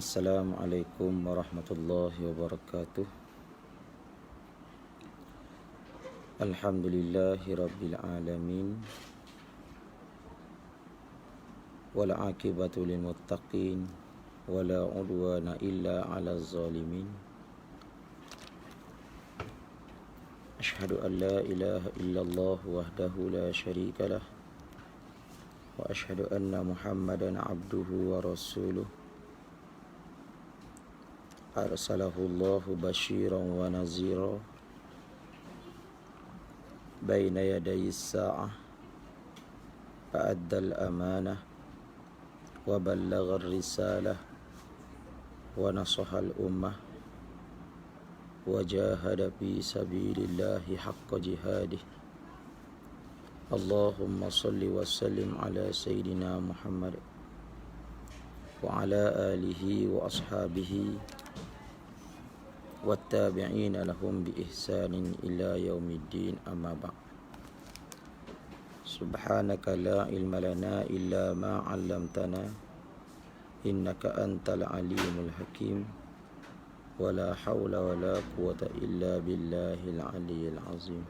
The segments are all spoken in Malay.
Assalamualaikum warahmatullahi wabarakatuh. Alhamdulillahi rabbil alamin. Wal aqibatu lil muttaqin wala udwana illa 'alal zalimin. Asyhadu an la ilaha illallah wahdahu la syarika lah wa asyhadu anna Muhammadan 'abduhu wa rasuluh. Arsalahullahu basyiran wa nazira baina yaday as-sa'ah fa'adda al-amanah wa ballagha ar-risalah wa nasaha al-ummah wa jahada fi sabilillahi haqqa jihadih. Allahumma salli wa sallim ala sayyidina Muhammad wa ala alihi wa ashabihi wattabi'in lahum bi ihsanin ila yaumiddin, amma ba'd. Subhanaka la ilma lana illa ma 'allamtana innaka antal alimul hakim wala haula wala quwwata illa billahil aliyyil azim.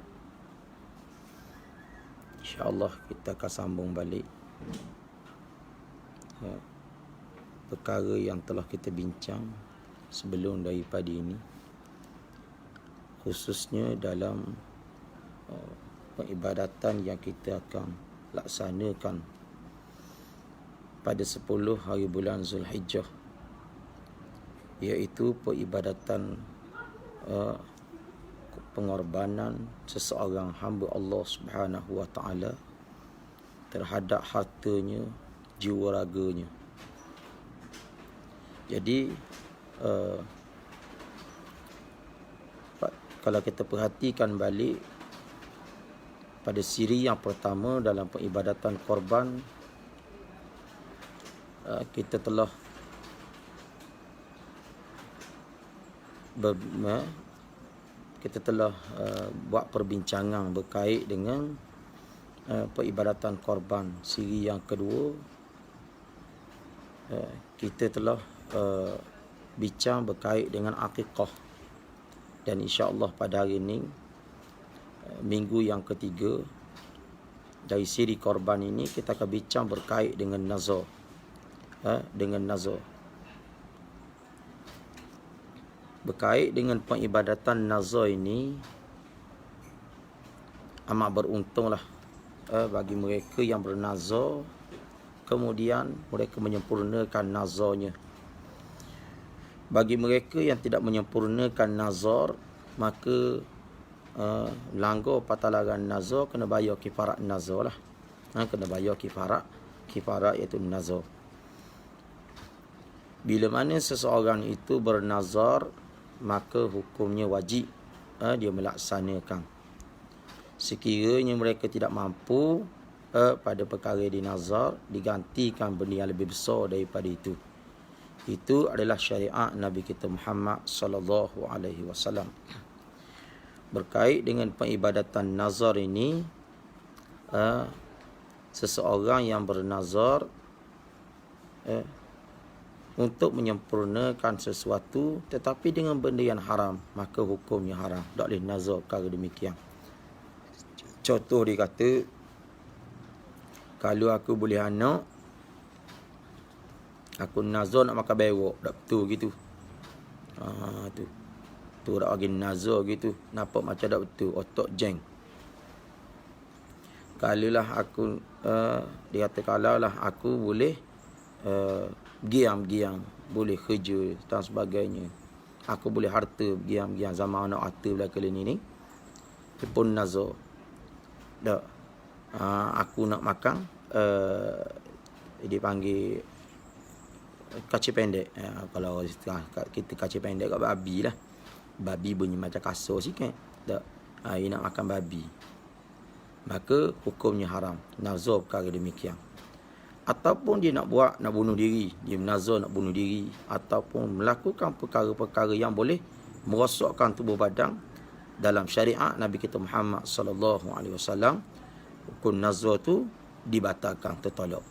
InsyaAllah kita akan sambung balik perkara yang telah kita bincang sebelum daripada ini, khususnya dalam peribadatan yang kita akan laksanakan pada 10 hari bulan Zulhijjah, iaitu peribadatan pengorbanan seseorang hamba Allah Subhanahu wa taala terhadap hartanya, jiwa raganya. Jadi kalau kita perhatikan balik pada siri yang pertama dalam peribadatan korban, kita telah buat perbincangan berkait dengan peribadatan korban. Siri yang kedua, kita telah bincang berkait dengan akikah. Dan insya-Allah pada hari ini, minggu yang ketiga dari siri korban ini, kita akan bincang berkait dengan nazar. Dengan nazar. Berkait dengan peribadatan nazar ini, amat beruntunglah bagi mereka yang bernazar kemudian mereka menyempurnakan nazarnya. Bagi mereka yang tidak menyempurnakan nazar, maka langgar patalaran nazar, kena bayar kifarat nazar lah. Kena bayar kifarat iaitu nazar. Bila mana seseorang itu bernazar, maka hukumnya wajib dia melaksanakan. Sekiranya mereka tidak mampu pada perkara dinazar, digantikan benda yang lebih besar daripada itu. Itu adalah syariat Nabi kita Muhammad sallallahu alaihi wasallam. Berkait dengan peribadatan nazar ini, seseorang yang bernazar untuk menyempurnakan sesuatu tetapi dengan benda yang haram, maka hukumnya haram. Tak boleh nazar perkara demikian. Contoh dia kata, kalau aku boleh anak, aku nazar nak makan berok, tak betul gitu. Tu dak bagi nazar gitu, nampak macam tak betul, otak jeng. Kalaulah aku dia kata kalaulah aku boleh giam-giam, boleh kerja dan sebagainya, aku boleh harta giam-giam zaman anak harta belakang ni dia pun nazar. Tak, aku nak makan dia panggil kacir pendek. Kalau kita kacir pendek kat babi lah. Babi bunyi macam kasar sikit. Tak, dia nak makan babi, maka hukumnya haram. Nazar perkara demikian. Ataupun dia nak bunuh diri, dia menazar nak bunuh diri, ataupun melakukan perkara-perkara yang boleh merosakkan tubuh badan. Dalam syariat Nabi kita Muhammad sallallahu alaihi wasallam, hukum nazar tu dibatalkan, tertolak.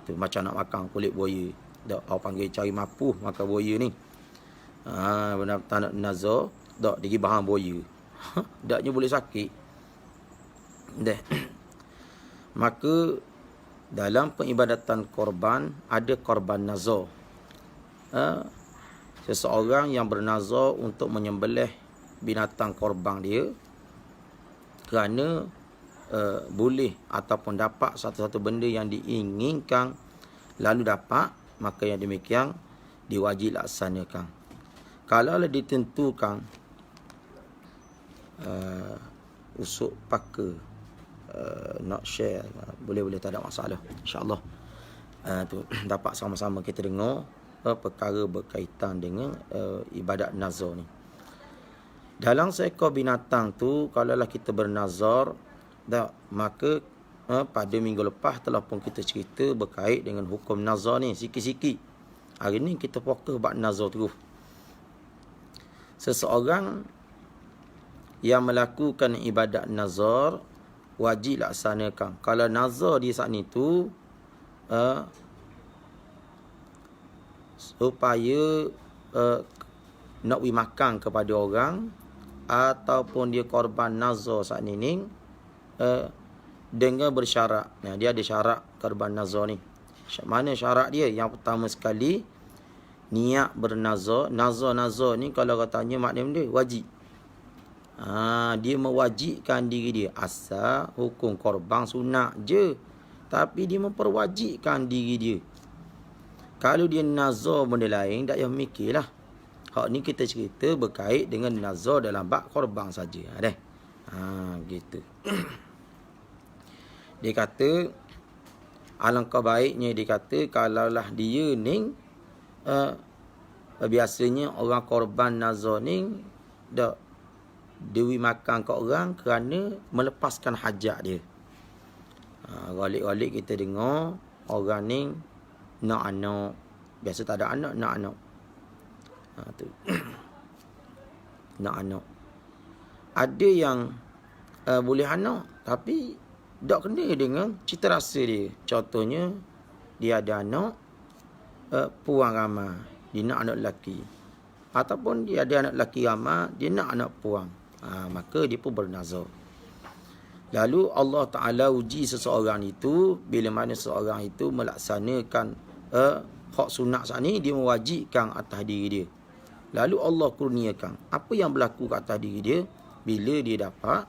Tu macam nak makan kulit buaya. Dak orang panggil cari mapuh makan buaya ni. Benar tak nak nazar, dak digi bahan buaya. Daknya boleh sakit. Dah. Maka dalam peribadatan korban ada korban nazar. Seseorang yang bernazar untuk menyembelih binatang korban dia kerana boleh ataupun dapat satu-satu benda yang diinginkan lalu dapat, maka yang demikian diwajib laksanakan. Kalau ditentukan usuk paka not share, boleh tak ada masalah, insya-Allah. Tu dapat sama-sama kita dengar perkara berkaitan dengan ibadat nazar ni. Dalam seekor binatang tu, kalaulah kita bernazar, maka pada minggu lepas telah pun kita cerita berkait dengan hukum nazar ni sikit-sikit. Hari ni kita fokus bab nazar terus. Seseorang yang melakukan ibadat nazar wajib laksanakan. Kalau nazar di saat itu supaya nak beri makan kepada orang, ataupun dia korban nazar saat ini dengan bersyarat. Dia ada syarat korban nazar ni. Mana syarat dia? Yang pertama sekali, niat bernazar. Nazar ni kalau katanya maknanya dia wajib. Dia mewajibkan diri dia. Asal hukum korban sunat je, tapi dia memperwajibkan diri dia. Kalau dia nazar benda lain, tak payah mikirlah. Hak ni kita cerita berkait dengan nazar dalam bab korban saja. Gitu. Dia kata, alangkah baiknya dia kata, kalaulah dia ni biasanya orang korban nazar ni dak dewi makan ke orang kerana melepaskan hajat dia. Galik-galik kita dengar orang ni nak anak, biasa tak ada anak, nak anak. Tu. Nak anak. Ada yang boleh anak tapi tak kena dengan cita rasa dia. Contohnya dia ada anak puang ramai, dia nak anak lelaki. Ataupun dia ada anak lelaki ramai, dia nak anak puang. Maka dia pun bernazar. Lalu Allah Ta'ala uji seseorang itu, bila mana seseorang itu melaksanakan hak sunat saat ni, dia mewajibkan atas diri dia. Lalu Allah kurniakan apa yang berlaku ke atas diri dia. Bila dia dapat,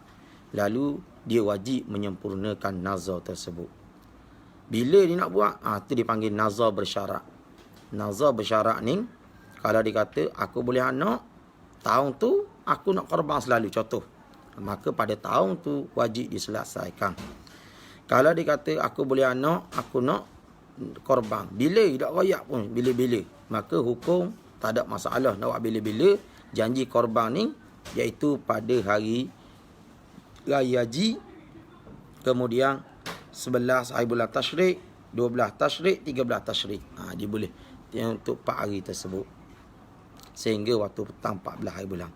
lalu dia wajib menyempurnakan nazar tersebut. Bila dia nak buat, tu dia panggil nazar bersyarat. Nazar bersyarat ni, kalau dia kata aku boleh anak, tahun tu aku nak korban selalu, contoh, maka pada tahun tu wajib diselesaikan. Kalau dia kata aku boleh anak, aku nak korban bila tak royak pun, bila-bila, maka hukum tak ada masalah nak buat bila-bila. Janji korban ni iaitu pada hari Raya Haji, kemudian 11 hari bulan Tasyrik, 12 Tasyrik, 13 Tasyrik. Dia boleh untuk 4 hari tersebut, sehingga waktu petang 14 hari bulan.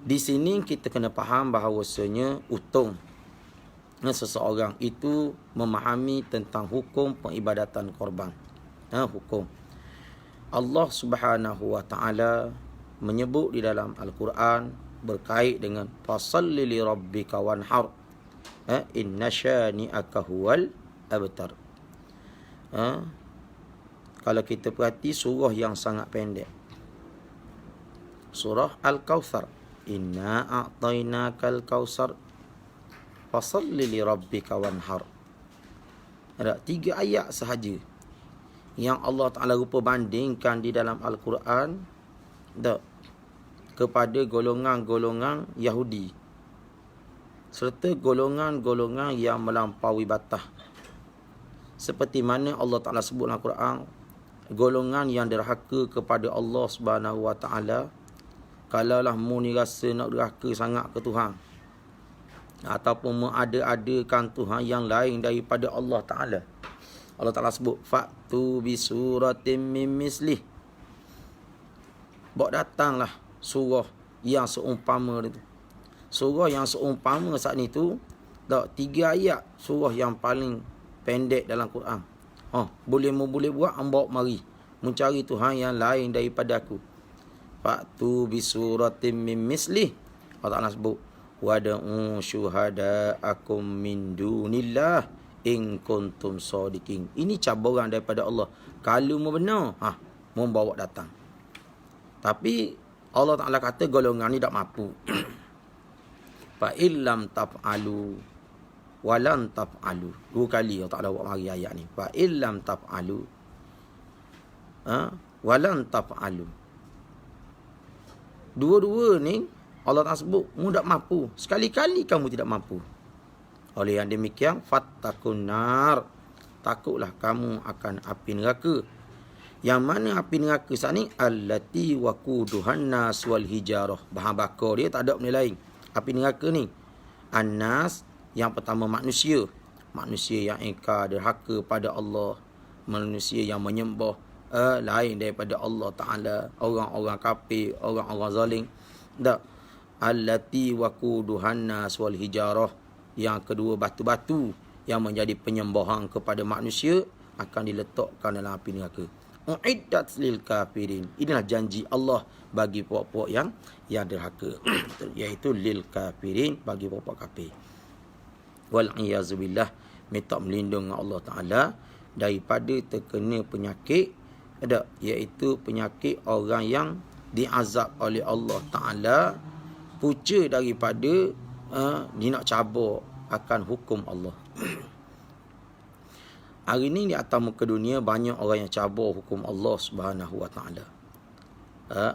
Di sini kita kena faham bahawasanya untung seseorang itu memahami tentang hukum peribadatan korban. Hukum Allah Subhanahu wa taala menyebut di dalam Al-Quran berkait dengan fasalli li rabbika wanhar, inna syani'aka huwal abtar. Kalau kita perhati surah yang sangat pendek, surah Al-Kautsar, inna a'tainakal kautsar fasalli li rabbika wanhar. Ada 3 ayat sahaja yang Allah Ta'ala rupa bandingkan di dalam Al-Quran kepada golongan-golongan Yahudi serta golongan-golongan yang melampaui batas. Seperti mana Allah Ta'ala sebut dalam Al-Quran, golongan yang derhaka kepada Allah Subhanahu wa Ta'ala. Kalaulah mu ni rasa nak derhaka sangat ke Tuhan, ataupun mengada-adakan Tuhan yang lain daripada Allah Ta'ala, Allah Ta'ala sebut fa'tu bi suratin min mislih, bawa datanglah surah yang seumpama itu. Surah yang seumpama saat ni tu 3 ayat, surah yang paling pendek dalam Quran. Boleh buat, bawa mari mencari Tuhan yang lain daripada aku. Fa'tu bisuratim min mislih. Allah Ta'ala sebut, wada'u syuhada'akum min dunillah in kuntum sadiqin. Ini cabaran daripada Allah. Kalau mau benar, membawa datang. Tapi Allah Ta'ala kata golongan ni tak mampu. Fa illam taf'alu walan taf'alu. 2 kali Allah Ta'ala buat mari ayat ni. Fa illam taf'alu walan taf'alu. Dua-dua ni Allah Ta'ala sebut mu tak mampu. Sekali-kali kamu tidak mampu. Oleh yang demikian, fattakun nar. Takutlah kamu akan api neraka. Yang mana api neraka saat ni? Allati waquduhan nas wal hijarah. Bahan bakar dia tak ada benda lain. Api neraka ni. An-nas, yang pertama manusia. Manusia yang ingkar derhaka pada Allah. Manusia yang menyembah lain daripada Allah Ta'ala. Orang-orang kafir, orang-orang zalim. Tak. Allati waquduhan nas wal hijarah. Yang kedua, batu-batu yang menjadi penyembahan kepada manusia akan diletakkan dalam api neraka. Uiddat lil kafirin. Inilah janji Allah bagi puak-puak yang derhaka. Iaitu lil kafirin, bagi puak-puak kafir. Wal iyazubillah, minta melindung Allah Ta'ala daripada terkena penyakit, iaitu penyakit orang yang diazab oleh Allah Ta'ala, punca daripada dia nak cabar akan hukum Allah. Hari ni di atas muka dunia banyak orang yang cabar hukum Allah Subhanahu Wa Ta'ala.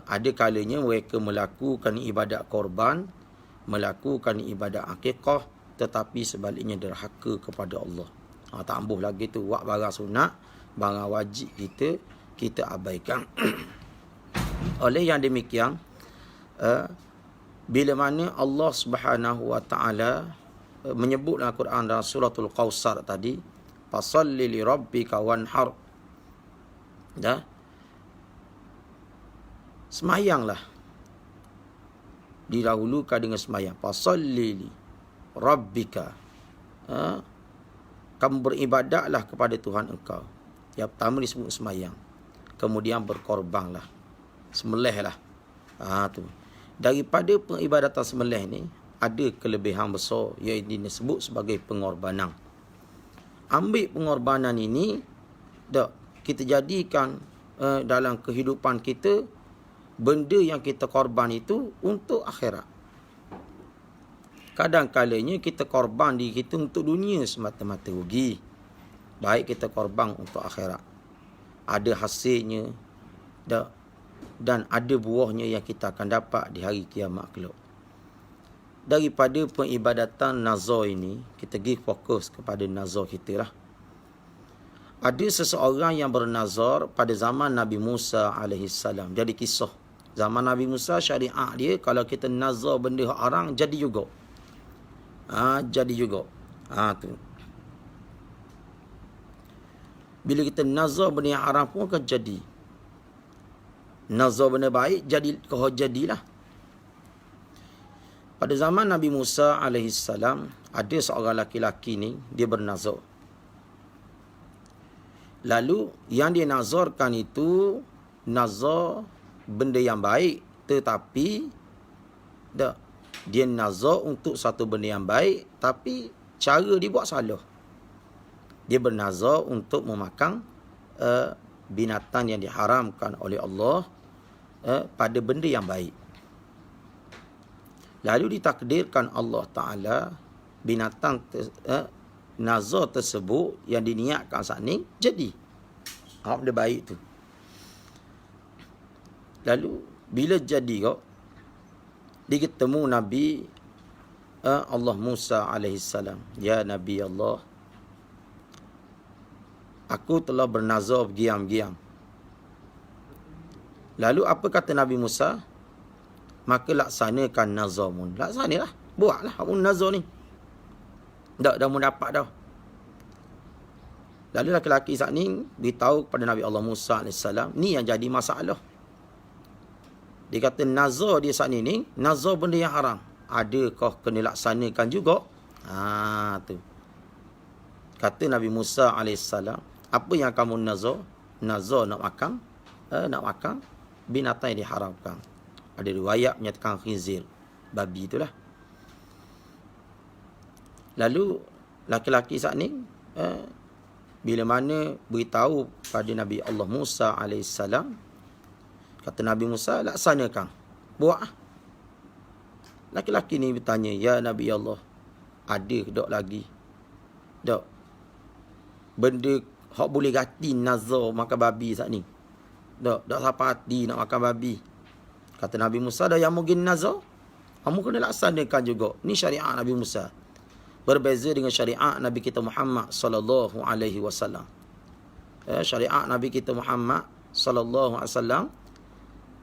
Ada kalanya mereka melakukan ibadat korban, melakukan ibadat akikah, tetapi sebaliknya derhaka kepada Allah. Tambah lagi tu, buat barang sunat, barang wajib kita abaikan. Oleh yang demikian, bila mana Allah Subhanahu Wa Ta'ala menyebut dalam Quran dalam suratul Qausar tadi, fasalli li rabbika wanhar. Semayanglah. Didahulukan dengan semayang. Fasalli li rabbika. Kamu beribadatlah kepada Tuhan engkau. Yang pertama disebut semayang. Kemudian berkorbanlah. Sembelihlah. Tu. Daripada peribadatan sembelih ni ada kelebihan besar, iaitu disebut sebagai pengorbanan. Ambil pengorbanan ini, kita jadikan dalam kehidupan kita, benda yang kita korban itu untuk akhirat. Kadang-kalanya kita korban diri kita untuk dunia semata-mata rugi. Baik kita korban untuk akhirat. Ada hasilnya, dan ada buahnya yang kita akan dapat di hari kiamat kelak. Daripada peribadatan nazar ini, kita pergi fokus kepada nazar kita lah. Ada seseorang yang bernazar pada zaman Nabi Musa AS. Jadi kisah. Zaman Nabi Musa, syariat dia, kalau kita nazar benda haram, jadi juga. Jadi juga. Tu. Bila kita nazar benda yang haram pun akan jadi. Nazar benda baik, jadilah. Pada zaman Nabi Musa AS, ada seorang laki-laki ni, dia bernazar. Lalu, yang dia nazarkan itu, nazar benda yang baik, tetapi dia nazar untuk satu benda yang baik, tapi cara dia buat salah. Dia bernazar untuk memakan binatang yang diharamkan oleh Allah pada benda yang baik. Lalu ditakdirkan Allah Ta'ala binatang nazar tersebut yang diniatkan saat ni jadi. Benda baik tu. Lalu bila jadi kok, dia ketemu Nabi Allah Musa AS. Ya Nabi Allah, aku telah bernazar giam-giam. Lalu apa kata Nabi Musa? Maka laksanakan nazarmun. Laksanalah. Buatlah apa nazar ni. Dah mau dapat dah. Lalu lelaki saat ni beritahu kepada Nabi Allah Musa AS, ni yang jadi masalah. Dia kata nazar dia saat ni nazar benda yang haram. Adakah kena laksanakan juga? Tu. Kata Nabi Musa AS, apa yang kamu nazar? Nazar nak makan nak makan binatang yang diharamkan. Ada riwayat menyatakan khinzir, babi itulah. Lalu laki-laki saat ni bila mana beritahu pada Nabi Allah Musa alaihissalam, kata Nabi Musa, laksanakan, buat. Laki-laki ni bertanya, ya Nabi Allah, ada tak lagi tak benda hak boleh ganti nazar makan babi saat ni? Tak siapa hati nak makan babi. Kata Nabi Musa, dah yang mungkin nazar, kamu kena laksanakan juga. Ni syariat Nabi Musa. Berbeza dengan syariat Nabi kita Muhammad sallallahu alaihi wasallam. Syariat Nabi kita Muhammad sallallahu alaihi wasallam,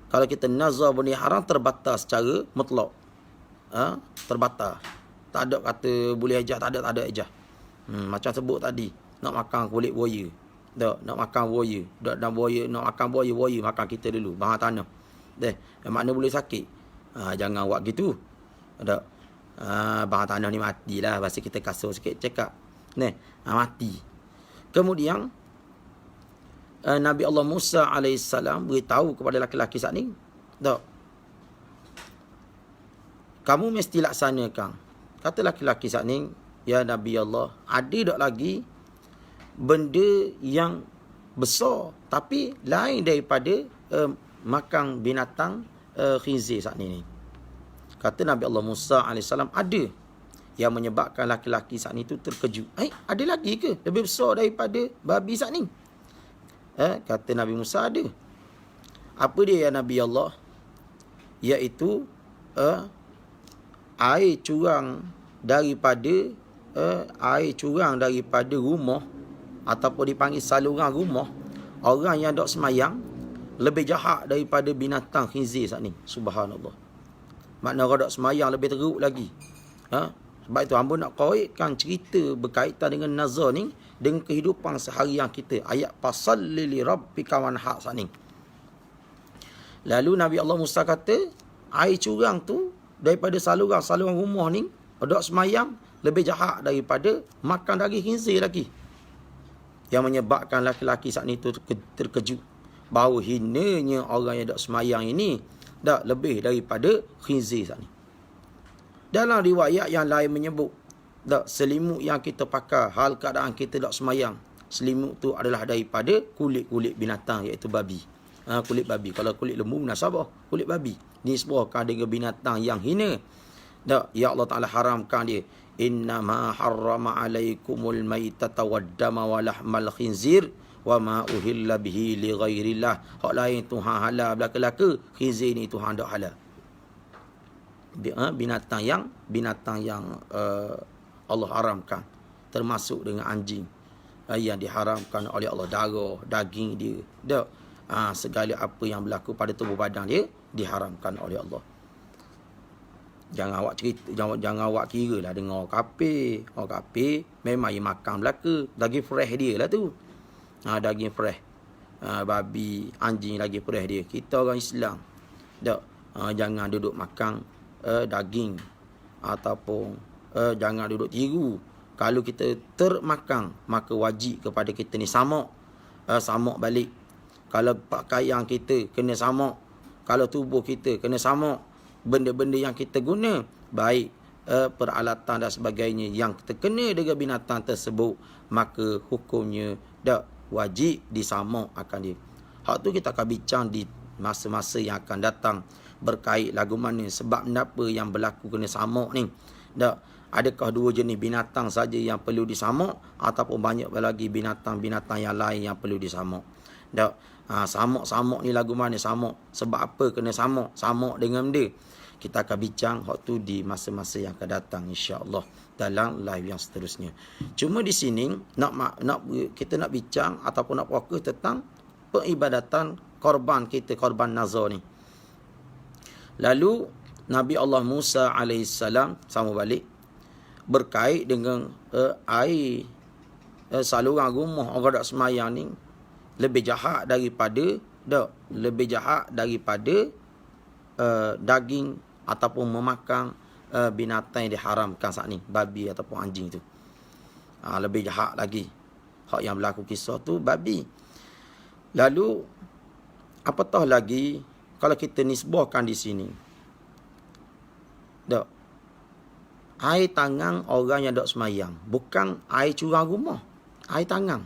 kalau kita nazar benda haram, terbatas secara mutlak. Terbatas. Tak ada kata boleh ejah, tak ada ejah. Macam sebut tadi, nak makan kulit buaya. Tak, nak makan buaya. Nak makan buaya makan kita dulu, bahan tanah. Makna boleh sakit. Jangan buat gitu. Tak. Bahan tanah ni matilah. Pasal kita kasut sikit cakap. Mati. Kemudian Nabi Allah Musa alaihissalam beritahu kepada laki-laki saat ni, tak, kamu mesti laksanakan. Kata laki-laki saat ni, ya Nabi Allah, ada tak lagi benda yang besar tapi lain daripada makan binatang khinzir saat ni. Kata Nabi Allah Musa alaihissalam, ada, yang menyebabkan laki-laki saat ni tu terkejut. Ada lagi ke lebih besar daripada babi saat ni? Kata Nabi Musa, ada. Apa dia ya Nabi Allah? Iaitu air curang daripada rumah, ataupun dipanggil saluran rumah orang yang dok semayang, lebih jahat daripada binatang khinzir saat ni. Subhanallah. Makna orang dok semayang lebih teruk lagi. Sebab itu hamba nak kaitkan cerita berkaitan dengan nazar ni dengan kehidupan seharian kita. Ayat fasalli li rabbika wanhar saat ni. Lalu Nabi Allah Musa kata, air curang tu daripada saluran rumah ni, dok semayang, lebih jahat daripada makan daging khinzir lagi. Yang menyebabkan laki-laki saat ni tu terkejut bahawa hinanya orang yang dok semayang ini dah lebih daripada khinzir saat ni. Dalam riwayat yang lain menyebut, dak, selimut yang kita pakai hal keadaan kita dak semayang, selimut tu adalah daripada kulit-kulit binatang, iaitu babi. Kulit babi. Kalau kulit lembu munasabah, kulit babi disebabkan dengan binatang yang hina. Dak, ya Allah Taala haramkan dia. Innama harrama alaikumul maitata waddama wa lahmal khinzir wa ma uhilla bihi li ghairillah. Hak lain Tuhan halal belaka-laka, khinzir ni Tuhan dak halal. Binatang yang Allah haramkan, termasuk dengan anjing yang diharamkan oleh Allah, darah, daging dia, dak, segala apa yang berlaku pada tubuh badan dia diharamkan oleh Allah. Jangan awak cerita, jangan awak kira lah dengan orang kafir. Orang kafir memang dia makan belaka, daging fresh dia lah tu. Daging fresh. Babi, anjing lagi fresh dia. Kita orang Islam, dak, jangan duduk makan daging, ataupun jangan duduk tiru. Kalau kita termakan, maka wajib kepada kita ni samak balik. Kalau pakaian kita kena samak, kalau tubuh kita kena samak, benda-benda yang kita guna, baik peralatan dan sebagainya yang terkena dengan binatang tersebut, maka hukumnya dak wajib disamak akan dia. Hak tu kita akan bincang di masa-masa yang akan datang berkait lagu mana, sebab kenapa yang berlaku kena samak ni. Dak, adakah dua jenis binatang saja yang perlu disamak, ataupun banyak lagi binatang-binatang yang lain yang perlu disamak? Dak, samak ni lagu mana samak, sebab apa kena samak dengan dia? Kita akan bincang hak tu di masa-masa yang akan datang, insya-Allah, dalam live yang seterusnya. Cuma di sini kita nak bincang ataupun nak fokus tentang peribadatan korban kita, korban nazar ni. Lalu Nabi Allah Musa alaihissalam sama balik berkait dengan air saluran rumah orang dak semayang ni lebih jahat daripada daging ataupun memakan binatang yang diharamkan saat ni, babi ataupun anjing tu. Lebih jahat lagi. Hak yang berlaku kisah tu babi. Lalu Apatah lagi kalau kita nisbahkan di sini. Dok. Air tangan orang yang dok semayang. Bukan air curang rumah. Air tangan.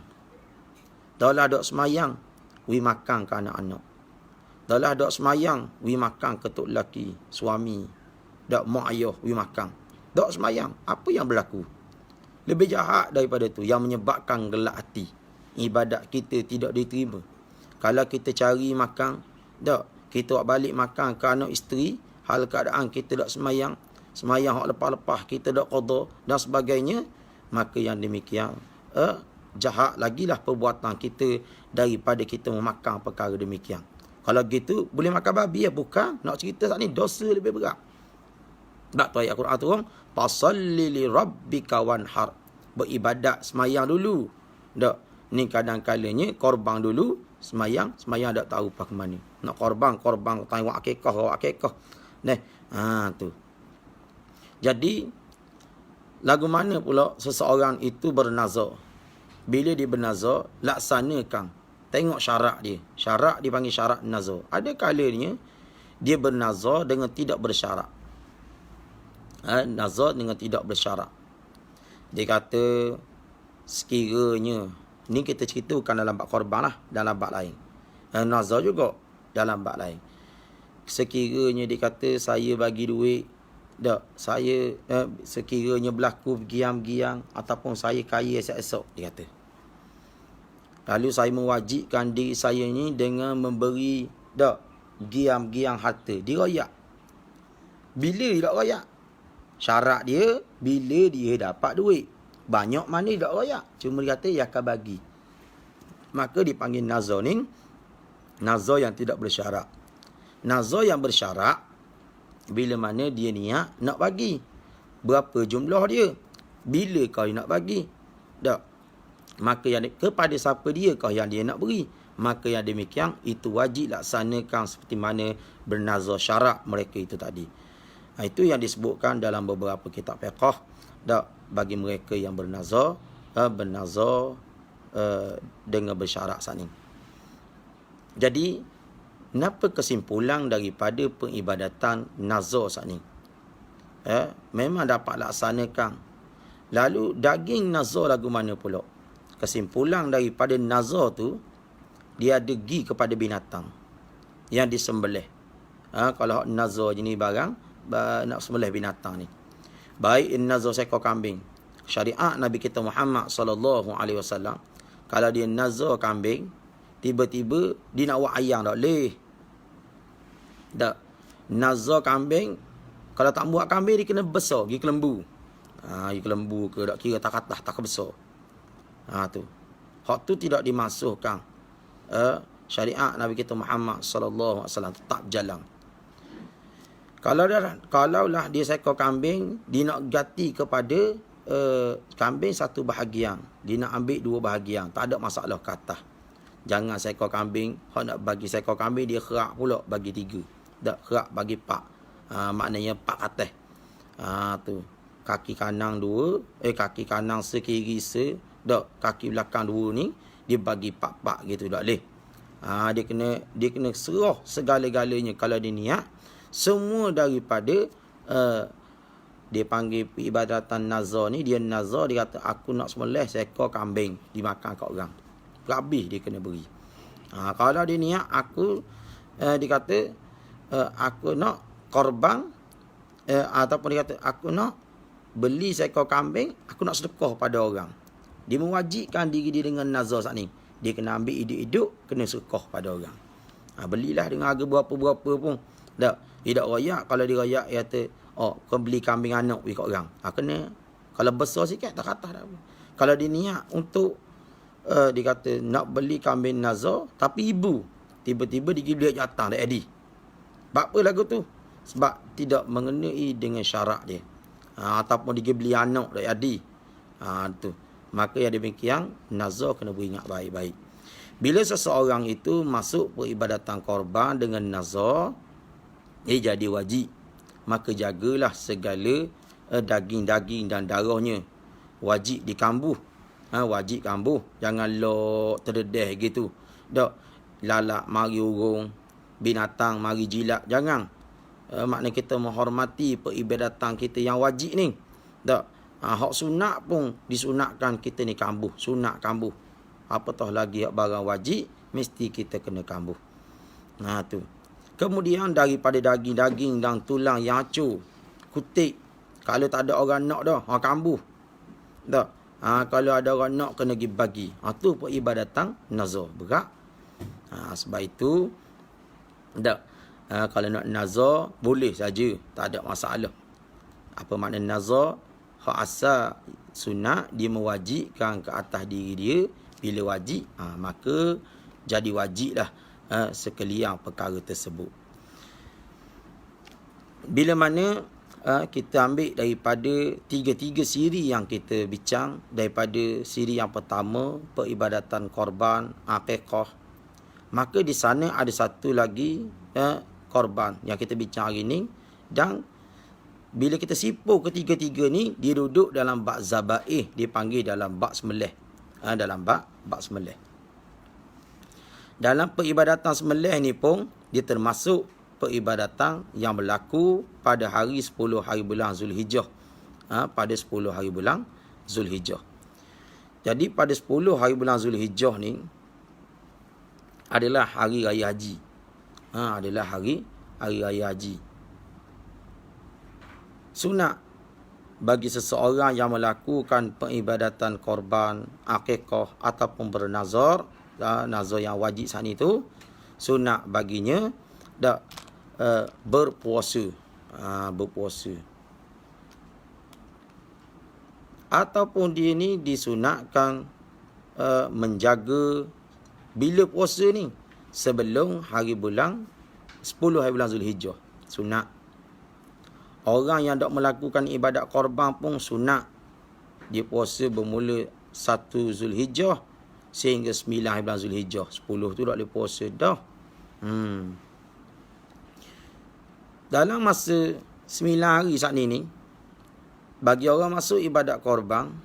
Dalam dok semayang, we makan ke anak-anak. Dalam dok semayang, we makan ke tok lelaki, suami. Dok mak ayah, we makan. Dok semayang, apa yang berlaku? Lebih jahat daripada tu, yang menyebabkan gelak hati. Ibadat kita tidak diterima. Kalau kita cari makan, dok, kita balik makan ke anak isteri, hal keadaan kita dok semayang hak lepas-lepas kita dok qada dan sebagainya, maka yang demikian jahat lagilah perbuatan kita daripada kita memakan perkara demikian. Kalau gitu boleh makan babi ya, bukan? Nak cerita saat ni dosa lebih berat. Sebab tu ayat Quran turun, fasalli li rabbika wanhar. Beribadat semayang dulu. Dok, ni kadang-kalanya korban dulu, semayang dak tahu apa ke mana. Nak korban tengok akikah. Nah, tu. Jadi, lagu mana pula seseorang itu bernazar. Bila dia bernazar, laksanakan. Tengok syarat dia. Syarat dipanggil syarat nazar. Ada kalanya dia bernazar dengan tidak bersyarat. Nazar dengan tidak bersyarat. Dia kata, sekiranya, ni kita cerita bukan dalam bab korban lah, dalam bab lain. Nazar juga dalam bab lain. Sekiranya dia kata, saya bagi duit, saya sekiranya berlaku giam-giam ataupun saya kaya esok-esok, dia kata. Lalu saya mewajibkan diri saya ni dengan memberi giam-giam harta. Dia royak. Bila dia tak royak? Syarat dia bila dia dapat duit. Banyak mana dia tak royak. Cuma dia kata dia akan bagi. Maka dipanggil nazar ni nazar yang tidak bersyarat. Nazar yang bersyarat bila mana dia niat nak bagi. Berapa jumlah dia? Bila kau nak bagi? Maka yang kepada siapa dia kau yang dia nak beri? Maka yang demikian itu wajib laksanakan seperti mana bernazar syarat mereka itu tadi. Itu yang disebutkan dalam beberapa kitab fiqh bagi mereka yang bernazar dengan bersyarat saat ni. Jadi kenapa kesimpulan daripada peribadatan nazar saat ni? Memang dapat laksanakan. Lalu daging nazar lagu mana pula? Kesimpulan daripada nazar tu, dia ada gi kepada binatang yang disembelih. Kalau nazar jenis barang, nak sembelih binatang ni. Baik nazar seekor kambing. Syariat Nabi kita Muhammad SAW, kalau dia nazar kambing, tiba-tiba dia nak buat ayam tak boleh. Nazar kambing, kalau tak buat kambing, dia kena besar, pergi ke lembu. Pergi ke lembu ke, tak kira tak katah, tak besar. Tu. Hak tu tidak dimasukkan. Syariat Nabi kita Muhammad SAW tetap jalan. Kalaulah dia seekor kambing, dia nak ganti kepada kambing satu bahagian. Dia nak ambil dua bahagian. Tak ada masalah kata. Jangan seekor kambing, hak nak bagi seekor kambing, dia kerak pula bagi 3. Tak kerak bagi 4. Maknanya 4 atas. Tu. Kaki kanan 2, kaki kanan sekiri kaki belakang 2 ni dia bagi 4 gitu tak boleh. Dia kena serah segala-galanya kalau dia niat semua daripada dia panggil peribadatan nazar ni. Dia nazar, dia kata aku nak sembelih seekor kambing dimakan kat orang. Habis dia kena beri. Kalau dia niat aku dia kata aku nak korban ataupun dia kata aku nak beli seekor kambing, aku nak sedekah pada orang. Dia mewajibkan diri dia dengan nazar saat ni. Dia kena ambil hidup-hidup, kena sedekah pada orang. Belilah dengan harga berapa-berapa pun. Dia tak royak. Kalau dia royak, dia kata, kau beli kambing anak kat orang. Kena. Kalau besar sikit, tak kata dah. Kalau dia niat untuk, dia kata, nak beli kambing nazar, tapi ibu. Tiba-tiba dia beli jatah, dia edi. Sebab apa lagu tu? Sebab tidak mengenai dengan syarat dia. Ataupun dia beli anak, dia edi. Tu. Maka yang demikian, nazar kena beringat baik-baik. Bila seseorang itu masuk peribadatan korban dengan nazar, jadi wajib. Maka jagalah segala daging-daging dan darahnya. Wajib dikambuh. Wajib kambuh. Jangan lok terdedeh gitu. lalak mari urung, binatang mari jilat. Jangan. Maknanya kita menghormati peribadatan kita yang wajib ni. Tak. Hak sunat pun disunatkan kita ni kambuh. Sunat kambuh. Apatah lagi hak barang wajib, mesti kita kena kambuh. Tu. Kemudian daripada daging-daging dan tulang yang acur, kutik. Kalau tak ada orang nak dah, kambuh. Tak. Kalau ada orang nak, kena pergi bagi. Tu peribadatan nazar. Berat. Sebab itu, tak. Kalau nak nazar, boleh saja. Tak ada masalah. Apa makna nazar? Hak asal sunat, dia mewajibkan ke atas diri dia. Bila wajib, maka jadi wajiblah sekalian perkara tersebut. Bila mana kita ambil daripada tiga-tiga siri yang kita bincang, daripada siri yang pertama, peribadatan korban, akikah, maka di sana ada satu lagi korban yang kita bincang hari ini. Dan bila kita sipur ketiga-tiga ni, dia duduk dalam bab zabaih, dipanggil dalam bab sembelih. Dalam bab sembelih. Dalam peribadatan sembelih ni pun, dia termasuk peribadatan yang berlaku pada hari 10 hari bulan Zulhijjah. Pada 10 hari bulan Zulhijjah. Jadi pada 10 hari bulan Zulhijjah ni adalah hari raya haji. Adalah hari raya haji. Sunat bagi seseorang yang melakukan peribadatan korban, akikah ataupun bernazar, nazar yang wajib saat itu, sunat baginya berpuasa. Berpuasa. Ataupun dia ni disunatkan menjaga bila puasa ni sebelum hari bulan 10 hari bulan Zulhijjah. Sunat. Orang yang tak melakukan ibadat korban pun sunat. Dia puasa bermula 1 Zulhijjah sehingga 9 hari bulan Zulhijjah. 10 tu tak boleh puasa dah. Dalam masa 9 hari saat ni, bagi orang masuk ibadat korban,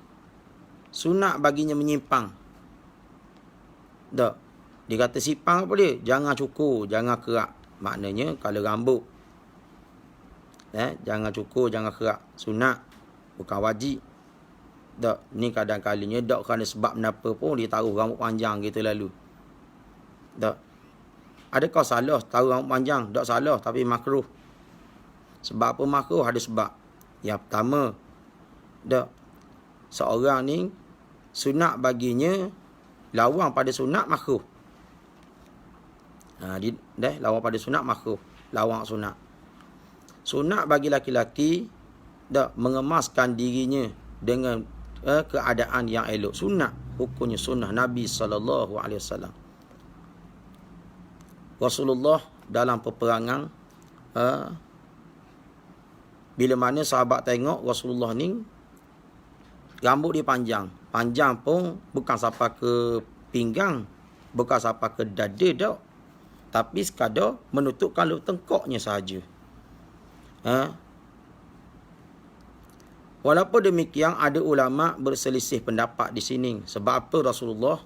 sunat baginya menyimpang. Tak. Dia kata simpang apa dia? Jangan cukur, jangan kerak. Maknanya kalau rambut, jangan cukur, jangan kerak. Sunat, bukan wajib. Tak. Ni kadang-kalinya tak kerana sebab kenapa pun dia taruh rambut panjang gitu lalu. Tak. Adakah salah taruh rambut panjang? Tak salah, tapi makruh. Sebab apa makruh? Ada sebab. Yang pertama, tak. Seorang ni sunat baginya lawang pada sunat makruh. Lawang pada sunat makruh. Lawang sunat. Sunat bagi laki-laki tak mengemaskan dirinya dengan keadaan yang elok. Sunat, hukumnya sunnah Nabi SAW. Rasulullah dalam peperangan, bila mana sahabat tengok Rasulullah ni rambut dia panjang. Panjang pun bukan sampai ke pinggang, bukan sampai ke dada dah, tapi sekadar menutupkan lubang tengkoknya sahaja. Walaupun demikian, ada ulama berselisih pendapat di sini. Sebab apa Rasulullah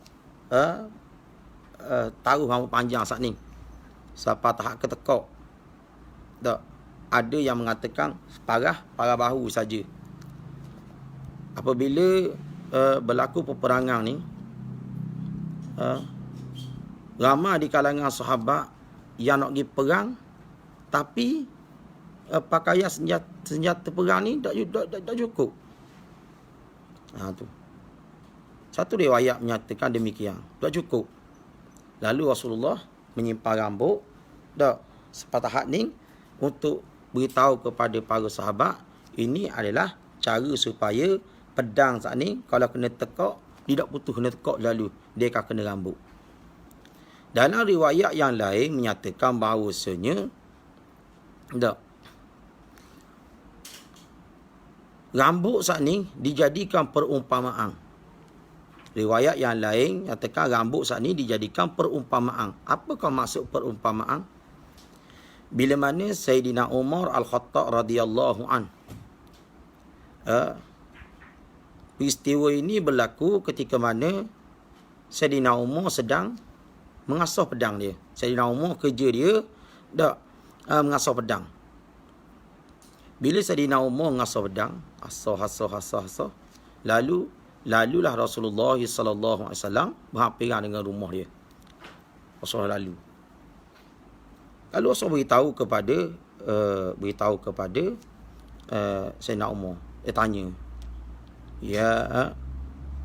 taruh rambut panjang saat ni sampai tahap ke tekok. Tak. Ada yang mengatakan parah bahu saja. Apabila berlaku peperangan ni, ramai di kalangan sahabat yang nak pergi perang, tapi pakaian senjata perang ni tak cukup. Tu. Satu riwayat menyatakan demikian, tak cukup. Lalu Rasulullah menyimpan rambut dak sepatah ni untuk beritahu kepada para sahabat, ini adalah cara supaya pedang saat ni kalau kena tekak, dia tak putus kena tekak lalu dia akan kena rambut. Dalam riwayat yang lain menyatakan bahawasanya tak, rambut saat ni dijadikan perumpamaan. Riwayat yang lain nyatakan rambut saat ni dijadikan perumpamaan. Apakah maksud perumpamaan? Bila mana Sayyidina Umar Al-Khattab radhiyallahu an, peristiwa ini berlaku ketika mana Sayyidina Umar sedang mengasah pedang dia. Sayyidina Umar kerja dia dak mengasah pedang. Bila Sayyidina Umar mengasah pedang, asah. Lalulah Rasulullah sallallahu alaihi wasallam berhampiran dengan rumah dia. Rasulullah lalu. Lalu Rasulullah beritahu kepada Sayyidina Umar. Tanya.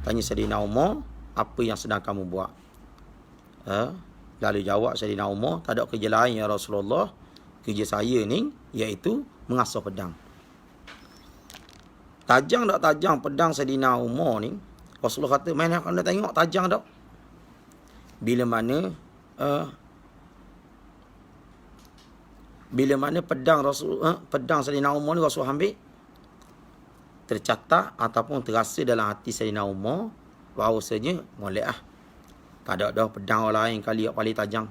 Tanya Sayyidina Umar, apa yang sedang kamu buat? Lalu jawab Sayyidina Umar, tak ada kerja lain ya Rasulullah. Kerja saya ni iaitu mengasah pedang. Tajam tak tajam pedang Sayyidina Umar ni? Rasulullah kata, mana nak tengok tajam tak? Bila mana pedang Sayyidina Umar ni Rasul ambil, tercatat ataupun terasa dalam hati Sayyidina Umar bahawasanya molek tak ada dah pedang orang lain kali yang paling tajam.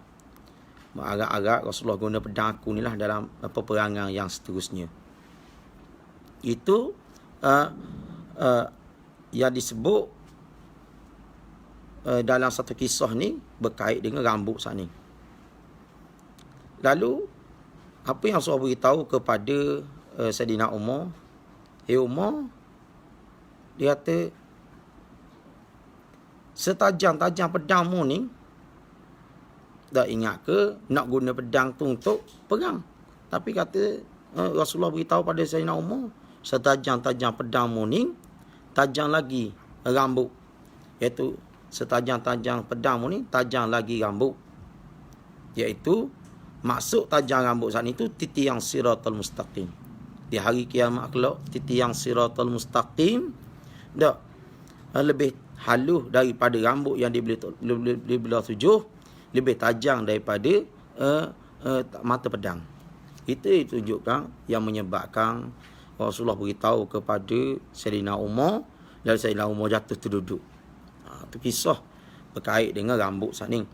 Agak-agak Rasulullah guna pedang aku ni lah dalam peperangan yang seterusnya. Itu yang disebut dalam satu kisah ni berkait dengan rambut saat ni. Lalu apa yang Rasulullah beritahu kepada Sayyidina Umar? Umar, dia kata, setajam-tajam pedangmu ni, tak ingat ke nak guna pedang tu untuk perang? Tapi kata Rasulullah beritahu pada Sayyidina Umar, setajam-tajam pedangmu ni, tajam lagi rambut. Iaitu setajam-tajam pedangmu ni, tajam lagi rambut. Iaitu maksud tajam rambut saat itu titiang siratal mustaqim. Di hari kiamat kelak, titiang siratal mustaqim dak lebih halus daripada rambut yang di belah tujuh, lebih tajam daripada mata pedang. Itu tunjukkan yang menyebabkan Rasulullah beritahu kepada Sayyidina Umar, dan Sayyidina Umar jatuh terduduk. Itu kisah berkait dengan rambut saat ni.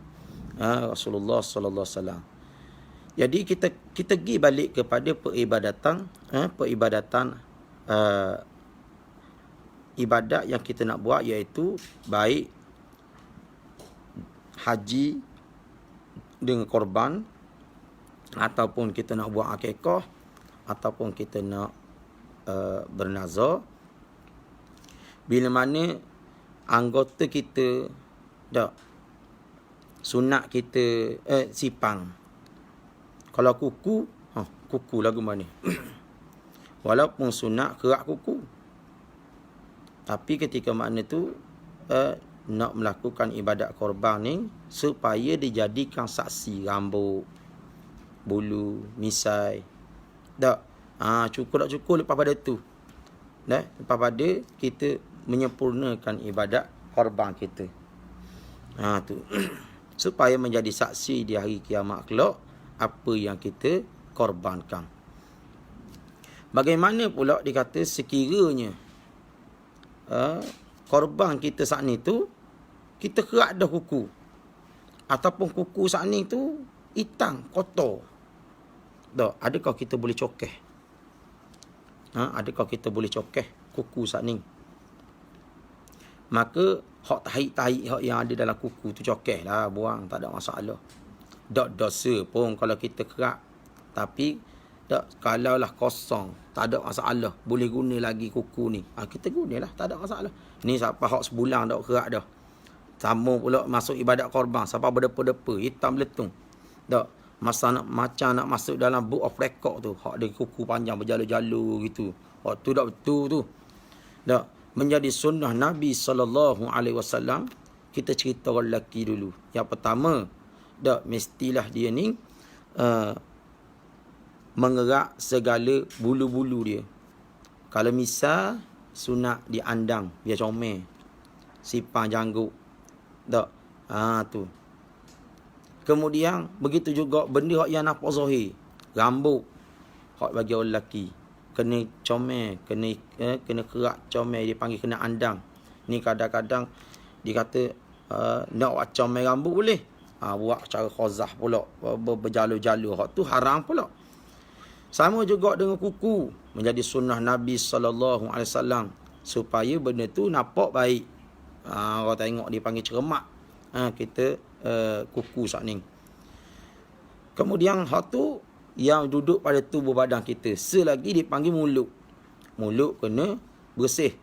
Rasulullah sallallahu alaihi wasallam. Jadi kita pergi balik kepada peribadatan ibadat yang kita nak buat, iaitu baik haji dengan korban, ataupun kita nak buat akikah, ataupun kita nak bernazar. Bila mana anggota kita sunat kita sipang. Kalau kuku lagu mana? Walaupun sunat kerak kuku. Tapi ketika makna tu nak melakukan ibadat korban ni supaya dijadikan saksi rambut, bulu, misai. Tak. Cukup lepas pada tu. Lepas pada kita menyempurnakan ibadat korban kita. Tu. Supaya menjadi saksi di hari kiamat kelak apa yang kita korbankan. Bagaimana pula dikata sekiranya korban kita saat ni tu kita kerak dah kuku, ataupun kuku saat ni tu hitam, kotor. Adakah kita boleh cokeh? Adakah kita boleh cokeh kuku saat ni? Maka hak tahi-tahi hak yang ada dalam kuku tu cokeh lah, buang, tak ada masalah. Tak dosa pun kalau kita kerak. Tapi kalau lah kosong, tak ada masalah, boleh guna lagi kuku ni, kita gunalah, tak ada masalah. Ni siapa hak sebulan dah kerak dah, sama pula masuk ibadat korban, siapa berdepa-depa hitam letung, macam nak masuk dalam book of record tu, hak dia kuku panjang berjalur-jalur gitu, hak tu tak betul tu. Menjadi sunnah Nabi sallallahu alaihi wasallam, kita cerita orang lelaki dulu. Yang pertama, mestilah dia ni mengerak segala bulu-bulu dia. Kalau misal sunat diandang, dia comel, sipang janggut. Tu. Kemudian begitu juga benda yang nampak zahir, rambut hak bagi orang lelaki kena comel, kena kerak comel, dia panggil kena andang. Ni kadang-kadang dia kata nak buat comel rambut boleh, buat cara khazah pula, berjalur-jalur, hak tu haram pula. Sama juga dengan kuku, menjadi sunnah Nabi sallallahu alaihi wasallam supaya benda tu nampak baik. Orang tengok dia panggil cermak, kita kuku sat ni. Kemudian hak tu yang duduk pada tubuh badan kita, selagi dipanggil mulut. Mulut kena bersih.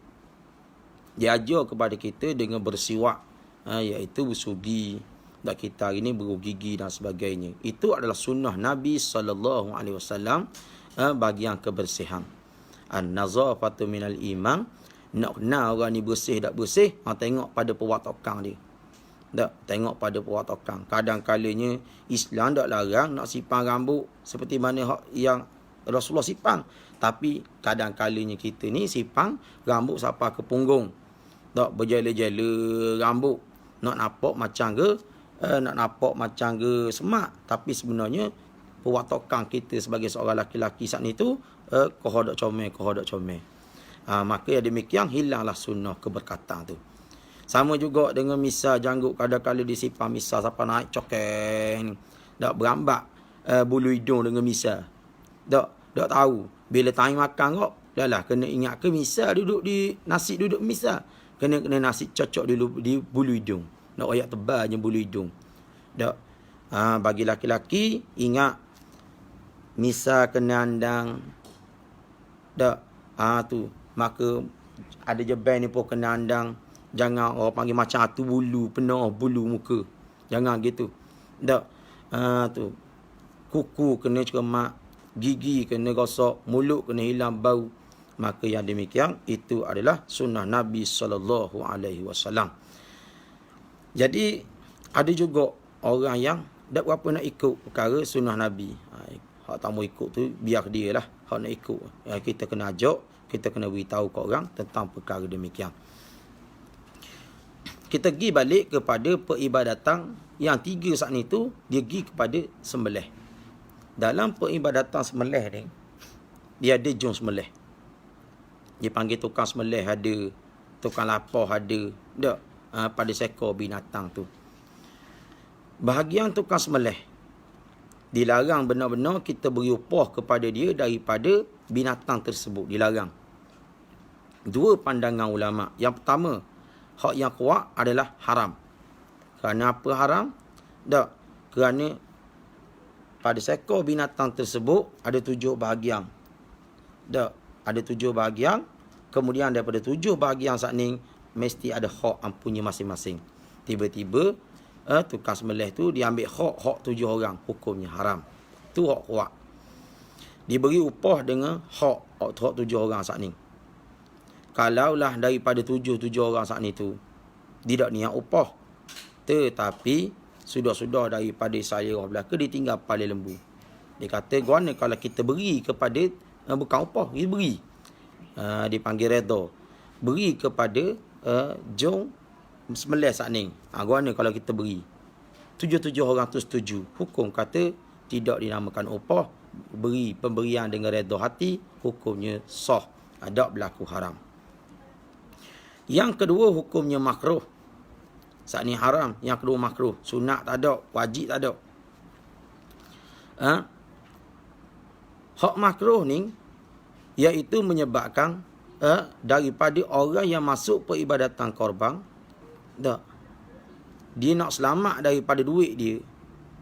Dia ajar kepada kita dengan bersiwak, iaitu bersugi. Dan kita hari ni bergigi dan sebagainya. Itu adalah sunnah Nabi SAW bagi yang kebersihan. An-nazafatu minal iman. Nak kenal orang ni bersih tak bersih, tengok pada perwatakan dia. Tengok pada perwatakan. Kadang-kalanya Islam tak larang nak sipang rambut seperti mana yang Rasulullah sipang. Tapi kadang-kalanya kita ni sipang rambut sampai ke punggung. Tak berjela-jela rambut. Nak nampak macam ke semak. Tapi sebenarnya perwatakan kita sebagai seorang laki-laki saat ni tu kohok dok comel. Maka yang demikian hilanglah sunnah keberkatan tu. Sama juga dengan misal janggut, kadang-kadang disipang misal siapa naik cokeng. Tak berambat bulu hidung dengan misal. Tak tahu. Bila time makan kok, dah kena ingat ke misal duduk di nasi duduk misal. Kena nasi cocok di bulu hidung. Nak royak tebalnya bulu hidung. Tak. Bagi laki-laki ingat misal kena andang. Tak. Tu. Maka ada jebai ni pun kena andang. Jangan orang panggil macam tu bulu, penuh bulu muka. Jangan gitu. Tak. Tu. Kuku kena cermak, gigi kena gosok, mulut kena hilang bau. Maka yang demikian itu adalah sunnah Nabi SAW. Jadi ada juga orang yang tak berapa nak ikut perkara sunnah Nabi. Hak tak mau ikut tu biar dia lah. Hak nak ikut, kita kena ajak, kita kena beritahu ke orang tentang perkara demikian. Kita pergi balik kepada peribadatan yang tiga saat ni tu, dia pergi kepada sembelih. Dalam peribadatan sembelih ni, dia ada jom sembelih. Dia panggil tukang sembelih ada, tukang lapar ada. Tak, pada seekor binatang tu. Bahagian tukang sembelih, dilarang benar-benar kita beri upah kepada dia daripada binatang tersebut. Dilarang. Dua pandangan ulama. Yang pertama, hak yang kuat adalah haram. Kerana apa haram? Tak. Kerana pada seekor binatang tersebut ada 7 bahagian. Tak. Ada 7 bahagian. Kemudian daripada 7 bahagian saat ni, mesti ada hak ampunya masing-masing. Tiba-tiba, tukang sembelih tu dia ambil hak 7 orang. Hukumnya haram. Tu hak kuat. Diberi upah dengan hak 7 orang saat ni. Kalaulah daripada 7 orang saat ni tu tidak niat upah, tetapi sudah daripada saya belaka ditinggal kepala lembu. Dia kata guana kalau kita beri kepada bukan upah, dia beri. Dipanggil redha. Beri kepada jom sembelih saat ni. Guana kalau kita beri. 7 orang tu setuju. Hukum kata tidak dinamakan upah, beri pemberian dengan redha hati, hukumnya sah, ada berlaku haram. Yang kedua hukumnya makruh. Saat ni haram, yang kedua makruh. Sunat tak ada, wajib tak ada. Hak makruh ni iaitu menyebabkan daripada orang yang masuk peribadatan korban, tak, dia nak selamat daripada duit dia,